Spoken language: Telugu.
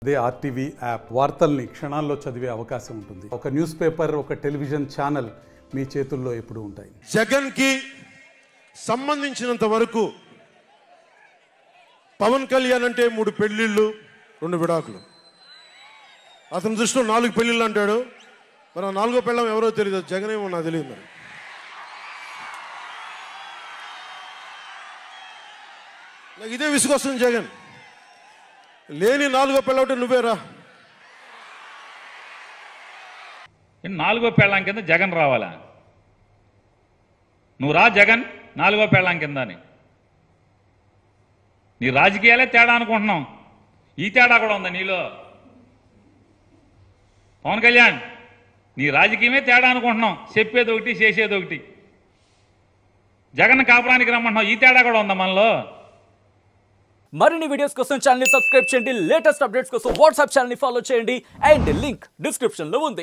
అదే ఆర్టీవీ యాప్ వార్తల్ని క్షణాల్లో చదివే అవకాశం ఉంటుంది. ఒక న్యూస్ పేపర్, ఒక టెలివిజన్ ఛానల్ మీ చేతుల్లో ఎప్పుడూ ఉంటాయి. జగన్ కి సంబంధించినంత వరకు పవన్ కళ్యాణ్ అంటే 3 పెళ్లిళ్ళు 2 విడాకులు. అతని దృష్టిలో 4 పెళ్లిళ్ళు అంటాడు. మరి 4వ పెళ్ళం ఎవరో తెలియదు. జగన్ ఏమో నాకు తెలియదు. మరి నాకు ఇదే విసుగొస్తుంది. జగన్ లేని 4వ పెళ్ళవుతే నువ్వేరా. 4వ పెళ్ళాం కింద జగన్ రావాలా? నువ్వు రా జగన్ 4వ పెళ్ళాం కింద అని. నీ రాజకీయాలే తేడా అనుకుంటున్నాం. ఈ తేడా కూడా ఉందా నీలో? పవన్ కళ్యాణ్, నీ రాజకీయమే తేడా అనుకుంటున్నాం. చెప్పేది ఒకటి, చేసేది ఒకటి. జగన్ కాపురానికి రమ్మంటున్నావు. ఈ తేడా కూడా ఉందా మనలో? మరిన్ని వీడియోస్ కోసం ఛానల్ ని సబ్స్క్రైబ్ చేయండి. లేటెస్ట్ అప్డేట్స్ కోసం వాట్సాప్ ఛానల్ ని ఫాలో చేయండి. అండ్ లింక్ డిస్క్రిప్షన్ లో ఉంది.